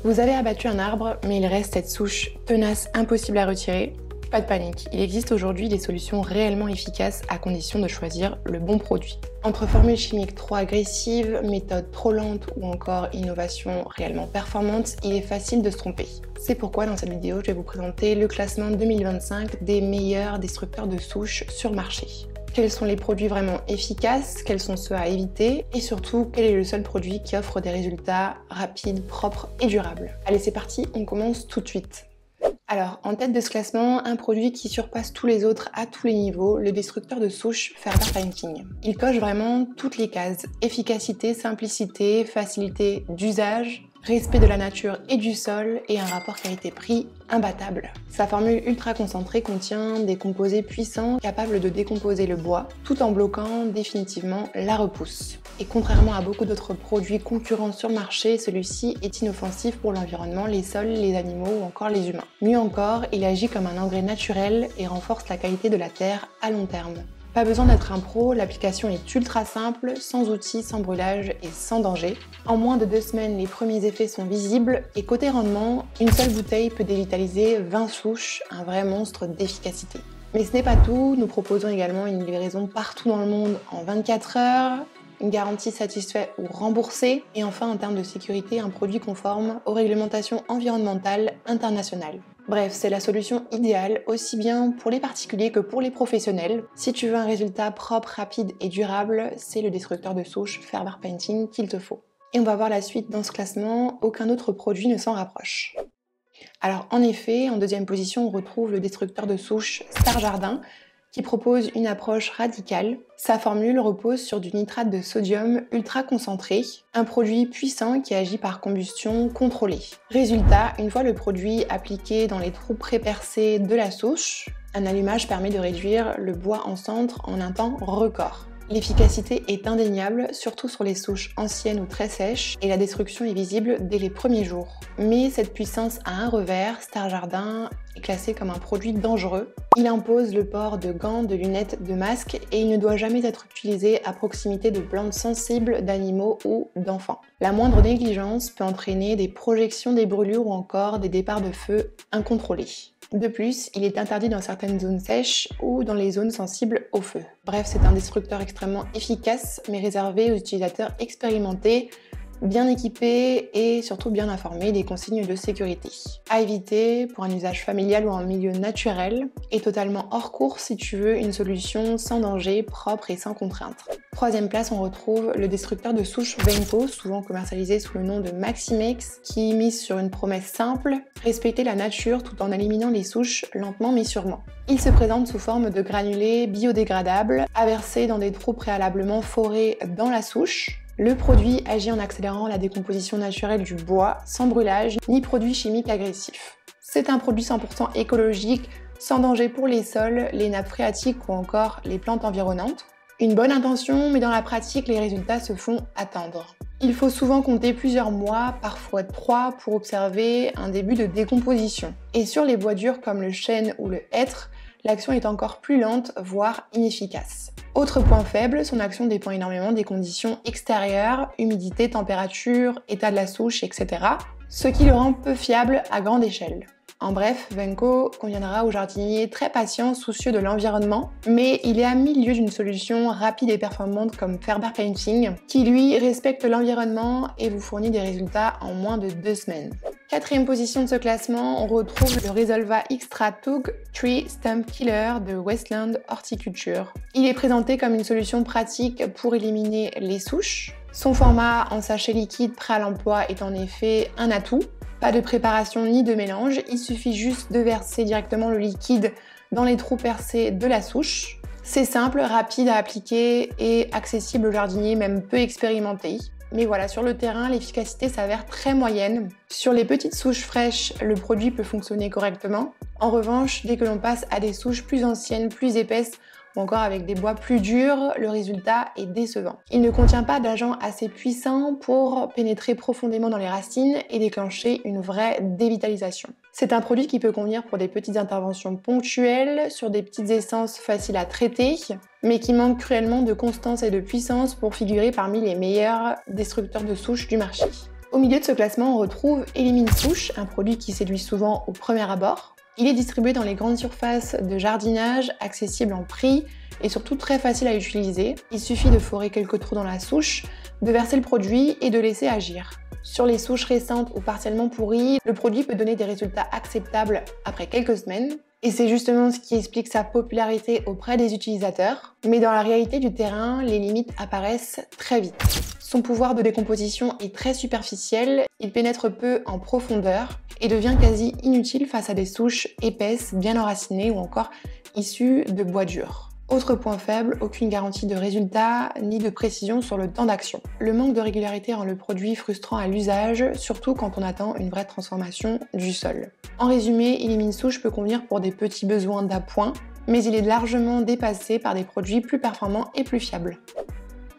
Vous avez abattu un arbre, mais il reste cette souche tenace, impossible à retirer. Pas de panique, il existe aujourd'hui des solutions réellement efficaces à condition de choisir le bon produit. Entre formules chimiques trop agressives, méthodes trop lentes ou encore innovations réellement performantes, il est facile de se tromper. C'est pourquoi dans cette vidéo, je vais vous présenter le classement 2025 des meilleurs destructeurs de souches sur le marché. Quels sont les produits vraiment efficaces, quels sont ceux à éviter et surtout quel est le seul produit qui offre des résultats rapides, propres et durables. Allez, c'est parti, on commence tout de suite. Alors, en tête de ce classement, un produit qui surpasse tous les autres à tous les niveaux, le destructeur de souches Ferber Painting. Il coche vraiment toutes les cases: efficacité, simplicité, facilité d'usage, respect de la nature et du sol et un rapport qualité-prix imbattable. Sa formule ultra concentrée contient des composés puissants capables de décomposer le bois tout en bloquant définitivement la repousse. Et contrairement à beaucoup d'autres produits concurrents sur le marché, celui-ci est inoffensif pour l'environnement, les sols, les animaux ou encore les humains. Mieux encore, il agit comme un engrais naturel et renforce la qualité de la terre à long terme. Pas besoin d'être un pro, l'application est ultra simple, sans outils, sans brûlage et sans danger. En moins de 2 semaines, les premiers effets sont visibles et côté rendement, une seule bouteille peut dévitaliser 20 souches, un vrai monstre d'efficacité. Mais ce n'est pas tout, nous proposons également une livraison partout dans le monde en 24 heures, une garantie satisfait ou remboursée, et enfin en termes de sécurité, un produit conforme aux réglementations environnementales internationales. Bref, c'est la solution idéale aussi bien pour les particuliers que pour les professionnels. Si tu veux un résultat propre, rapide et durable, c'est le destructeur de souches Ferber Painting qu'il te faut. Et on va voir la suite dans ce classement, aucun autre produit ne s'en rapproche. Alors en effet, en deuxième position, on retrouve le destructeur de souches Star Jardin, qui propose une approche radicale. Sa formule repose sur du nitrate de sodium ultra concentré, un produit puissant qui agit par combustion contrôlée. Résultat, une fois le produit appliqué dans les trous pré-percés de la souche, un allumage permet de réduire le bois en cendres en un temps record. L'efficacité est indéniable, surtout sur les souches anciennes ou très sèches, et la destruction est visible dès les premiers jours. Mais cette puissance a un revers, Star Jardin est classé comme un produit dangereux. Il impose le port de gants, de lunettes, de masques, et il ne doit jamais être utilisé à proximité de plantes sensibles, d'animaux ou d'enfants. La moindre négligence peut entraîner des projections, des brûlures ou encore des départs de feu incontrôlés. De plus, il est interdit dans certaines zones sèches ou dans les zones sensibles au feu. Bref, c'est un destructeur extrêmement efficace, mais réservé aux utilisateurs expérimentés, bien équipés et surtout bien informés des consignes de sécurité. À éviter pour un usage familial ou en milieu naturel, et totalement hors cours si tu veux une solution sans danger, propre et sans contrainte. Troisième place, on retrouve le destructeur de souches Venco, souvent commercialisé sous le nom de Maximex, qui mise sur une promesse simple: respecter la nature tout en éliminant les souches lentement mais sûrement. Il se présente sous forme de granulés biodégradables, à verser dans des trous préalablement forés dans la souche. Le produit agit en accélérant la décomposition naturelle du bois, sans brûlage ni produits chimiques agressifs. C'est un produit 100% écologique, sans danger pour les sols, les nappes phréatiques ou encore les plantes environnantes. Une bonne intention, mais dans la pratique, les résultats se font attendre. Il faut souvent compter plusieurs mois, parfois 3, pour observer un début de décomposition. Et sur les bois durs comme le chêne ou le hêtre, l'action est encore plus lente, voire inefficace. Autre point faible, son action dépend énormément des conditions extérieures, humidité, température, état de la souche, etc. Ce qui le rend peu fiable à grande échelle. En bref, Venco conviendra aux jardiniers très patients, soucieux de l'environnement, mais il est à milieu d'une solution rapide et performante comme Ferber Painting, qui lui respecte l'environnement et vous fournit des résultats en moins de 2 semaines. Quatrième position de ce classement, on retrouve le Resolva Extra Tug Tree Stump Killer de Westland Horticulture. Il est présenté comme une solution pratique pour éliminer les souches. Son format en sachet liquide prêt à l'emploi est en effet un atout. Pas de préparation ni de mélange, il suffit juste de verser directement le liquide dans les trous percés de la souche. C'est simple, rapide à appliquer et accessible aux jardiniers même peu expérimentés. Mais voilà, sur le terrain, l'efficacité s'avère très moyenne. Sur les petites souches fraîches, le produit peut fonctionner correctement. En revanche, dès que l'on passe à des souches plus anciennes, plus épaisses, ou encore avec des bois plus durs, le résultat est décevant. Il ne contient pas d'agent assez puissant pour pénétrer profondément dans les racines et déclencher une vraie dévitalisation. C'est un produit qui peut convenir pour des petites interventions ponctuelles, sur des petites essences faciles à traiter, mais qui manque cruellement de constance et de puissance pour figurer parmi les meilleurs destructeurs de souches du marché. Au milieu de ce classement, on retrouve Elimine Souche, un produit qui séduit souvent au premier abord. Il est distribué dans les grandes surfaces de jardinage, accessible en prix et surtout très facile à utiliser. Il suffit de forer quelques trous dans la souche, de verser le produit et de laisser agir. Sur les souches récentes ou partiellement pourries, le produit peut donner des résultats acceptables après quelques semaines. Et c'est justement ce qui explique sa popularité auprès des utilisateurs. Mais dans la réalité du terrain, les limites apparaissent très vite. Son pouvoir de décomposition est très superficiel, il pénètre peu en profondeur et devient quasi inutile face à des souches épaisses, bien enracinées ou encore issues de bois dur. Autre point faible, aucune garantie de résultat ni de précision sur le temps d'action. Le manque de régularité rend le produit frustrant à l'usage, surtout quand on attend une vraie transformation du sol. En résumé, Elimine Souche peut convenir pour des petits besoins d'appoint, mais il est largement dépassé par des produits plus performants et plus fiables.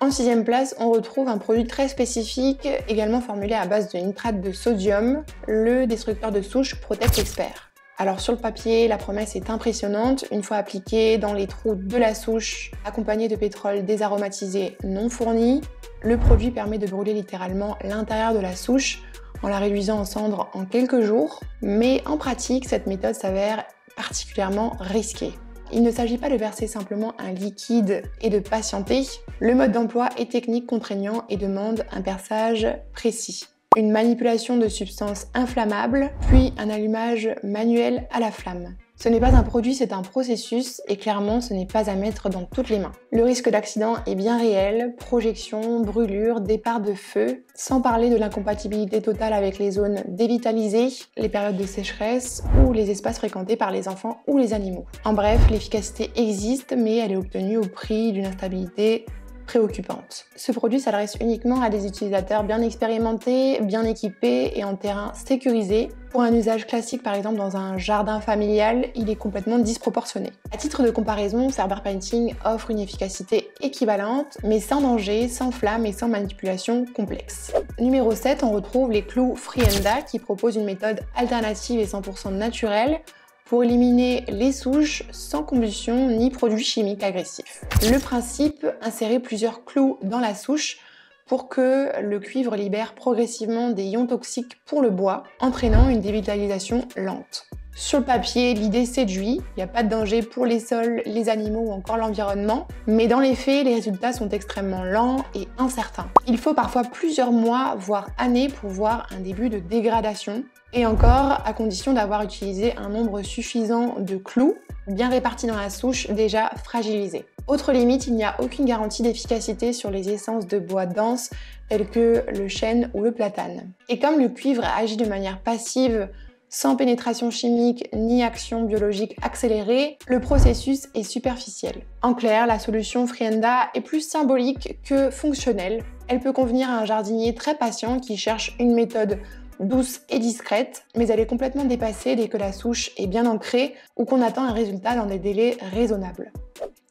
En 6e place, on retrouve un produit très spécifique, également formulé à base de nitrate de sodium, le destructeur de souche Protect Expert. Alors sur le papier, la promesse est impressionnante. Une fois appliqué dans les trous de la souche, accompagné de pétrole désaromatisé non fourni, le produit permet de brûler littéralement l'intérieur de la souche en la réduisant en cendres en quelques jours. Mais en pratique, cette méthode s'avère particulièrement risquée. Il ne s'agit pas de verser simplement un liquide et de patienter. Le mode d'emploi est technique, contraignant et demande un perçage précis. Une manipulation de substances inflammables, puis un allumage manuel à la flamme. Ce n'est pas un produit, c'est un processus et clairement ce n'est pas à mettre dans toutes les mains. Le risque d'accident est bien réel, projection, brûlure, départ de feu, sans parler de l'incompatibilité totale avec les zones dévitalisées, les périodes de sécheresse ou les espaces fréquentés par les enfants ou les animaux. En bref, l'efficacité existe mais elle est obtenue au prix d'une instabilité préoccupante. Ce produit s'adresse uniquement à des utilisateurs bien expérimentés, bien équipés et en terrain sécurisé. Pour un usage classique, par exemple dans un jardin familial, il est complètement disproportionné. À titre de comparaison, Ferber Painting offre une efficacité équivalente, mais sans danger, sans flamme et sans manipulation complexe. Numéro 7, on retrouve les clous Frienda qui proposent une méthode alternative et 100% naturelle pour éliminer les souches sans combustion ni produits chimiques agressifs. Le principe, insérer plusieurs clous dans la souche pour que le cuivre libère progressivement des ions toxiques pour le bois, entraînant une dévitalisation lente. Sur le papier, l'idée séduit, il n'y a pas de danger pour les sols, les animaux ou encore l'environnement, mais dans les faits, les résultats sont extrêmement lents et incertains. Il faut parfois plusieurs mois, voire années pour voir un début de dégradation, et encore à condition d'avoir utilisé un nombre suffisant de clous, bien répartis dans la souche, déjà fragilisée. Autre limite, il n'y a aucune garantie d'efficacité sur les essences de bois denses telles que le chêne ou le platane. Et comme le cuivre agit de manière passive, sans pénétration chimique ni action biologique accélérée, le processus est superficiel. En clair, la solution Frienda est plus symbolique que fonctionnelle. Elle peut convenir à un jardinier très patient qui cherche une méthode douce et discrète, mais elle est complètement dépassée dès que la souche est bien ancrée ou qu'on attend un résultat dans des délais raisonnables.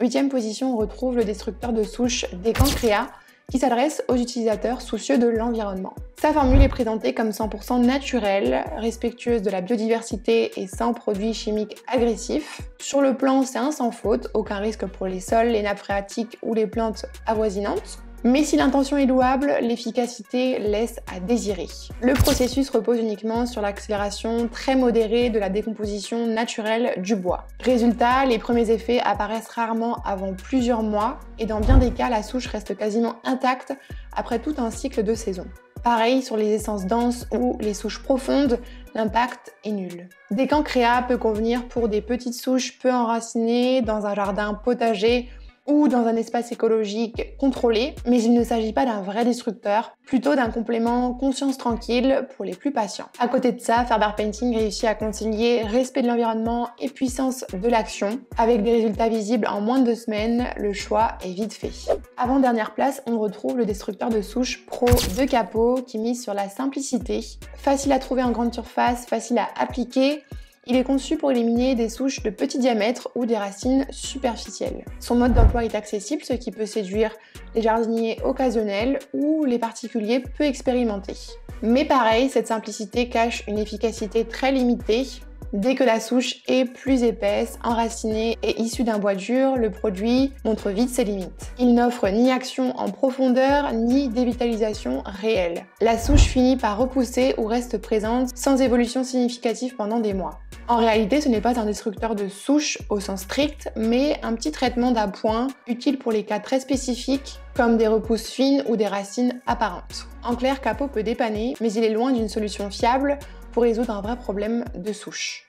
8e position, on retrouve le destructeur de souche Decancrea, qui s'adresse aux utilisateurs soucieux de l'environnement. Sa formule est présentée comme 100% naturelle, respectueuse de la biodiversité et sans produits chimiques agressifs. Sur le plan, c'est un sans faute, aucun risque pour les sols, les nappes phréatiques ou les plantes avoisinantes. Mais si l'intention est louable, l'efficacité laisse à désirer. Le processus repose uniquement sur l'accélération très modérée de la décomposition naturelle du bois. Résultat, les premiers effets apparaissent rarement avant plusieurs mois et dans bien des cas, la souche reste quasiment intacte après tout un cycle de saison. Pareil sur les essences denses ou les souches profondes, l'impact est nul. Decancrea peut convenir pour des petites souches peu enracinées dans un jardin potager ou dans un espace écologique contrôlé, mais il ne s'agit pas d'un vrai destructeur, plutôt d'un complément conscience tranquille pour les plus patients. À côté de ça, Ferber Painting réussit à concilier respect de l'environnement et puissance de l'action. Avec des résultats visibles en moins de 2 semaines, le choix est vite fait. Avant-dernière place, on retrouve le destructeur de souche Pro de Capot qui mise sur la simplicité. Facile à trouver en grande surface, facile à appliquer. Il est conçu pour éliminer des souches de petit diamètre ou des racines superficielles. Son mode d'emploi est accessible, ce qui peut séduire les jardiniers occasionnels ou les particuliers peu expérimentés. Mais pareil, cette simplicité cache une efficacité très limitée, Dès que la souche est plus épaisse, enracinée et issue d'un bois dur, le produit montre vite ses limites. Il n'offre ni action en profondeur, ni dévitalisation réelle. La souche finit par repousser ou reste présente sans évolution significative pendant des mois. En réalité, ce n'est pas un destructeur de souche au sens strict, mais un petit traitement d'appoint utile pour les cas très spécifiques comme des repousses fines ou des racines apparentes. En clair, Capo peut dépanner, mais il est loin d'une solution fiable pour résoudre un vrai problème de souche.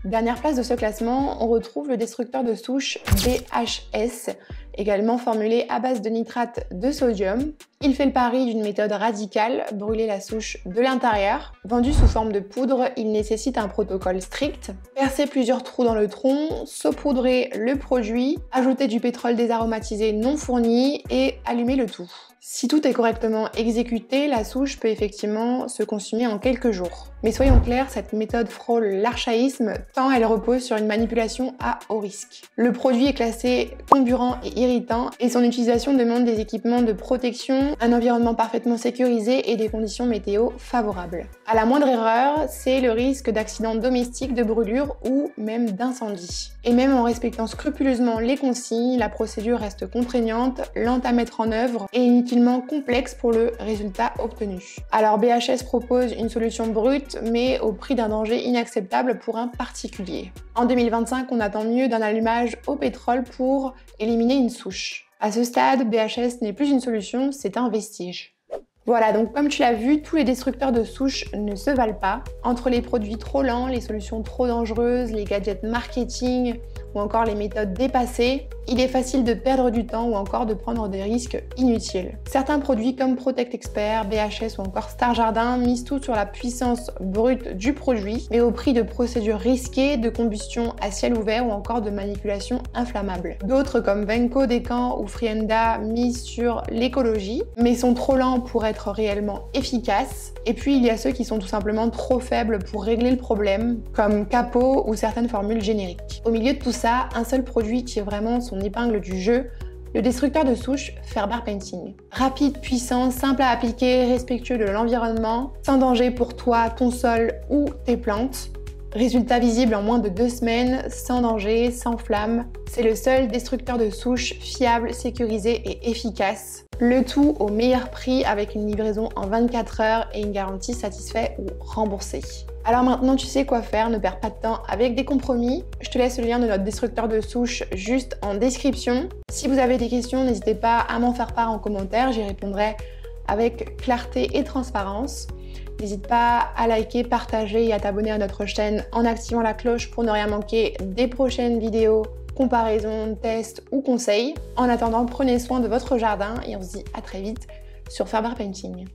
Dernière place de ce classement, on retrouve le destructeur de souche BHS, également formulé à base de nitrate de sodium. Il fait le pari d'une méthode radicale, brûler la souche de l'intérieur. Vendu sous forme de poudre, il nécessite un protocole strict. Percer plusieurs trous dans le tronc, saupoudrer le produit, ajouter du pétrole désaromatisé non fourni et allumer le tout. Si tout est correctement exécuté, la souche peut effectivement se consumer en quelques jours. Mais soyons clairs, cette méthode frôle l'archaïsme tant elle repose sur une manipulation à haut risque. Le produit est classé comburant et irritant et son utilisation demande des équipements de protection, un environnement parfaitement sécurisé et des conditions météo favorables. À la moindre erreur, c'est le risque d'accident domestique, de brûlure ou même d'incendie. Et même en respectant scrupuleusement les consignes, la procédure reste contraignante, lente à mettre en œuvre et inutilement complexe pour le résultat obtenu. Alors BHS propose une solution brute, mais au prix d'un danger inacceptable pour un particulier. En 2025, on attend mieux d'un allumage au pétrole pour éliminer une souche. À ce stade, BHS n'est plus une solution, c'est un vestige. Voilà, donc comme tu l'as vu, tous les destructeurs de souche ne se valent pas. Entre les produits trop lents, les solutions trop dangereuses, les gadgets marketing ou encore les méthodes dépassées, il est facile de perdre du temps ou encore de prendre des risques inutiles. Certains produits comme Protect Expert, BHS ou encore Star Jardin misent tout sur la puissance brute du produit, mais au prix de procédures risquées, de combustion à ciel ouvert ou encore de manipulation inflammable. D'autres comme Venco, Decan ou Frienda misent sur l'écologie, mais sont trop lents pour être réellement efficaces. Et puis il y a ceux qui sont tout simplement trop faibles pour régler le problème, comme Capo ou certaines formules génériques. Au milieu de tout ça, un seul produit tire vraiment son épingle du jeu, le destructeur de souche Ferbar Painting. Rapide, puissant, simple à appliquer, respectueux de l'environnement, sans danger pour toi, ton sol ou tes plantes. Résultat visible en moins de 2 semaines, sans danger, sans flamme. C'est le seul destructeur de souche fiable, sécurisé et efficace. Le tout au meilleur prix avec une livraison en 24 heures et une garantie satisfait ou remboursée. Alors maintenant tu sais quoi faire, ne perds pas de temps avec des compromis. Je te laisse le lien de notre destructeur de souche juste en description. Si vous avez des questions, n'hésitez pas à m'en faire part en commentaire, j'y répondrai avec clarté et transparence. N'hésite pas à liker, partager et à t'abonner à notre chaîne en activant la cloche pour ne rien manquer des prochaines vidéos, comparaisons, tests ou conseils. En attendant, prenez soin de votre jardin et on se dit à très vite sur Ferbar Painting.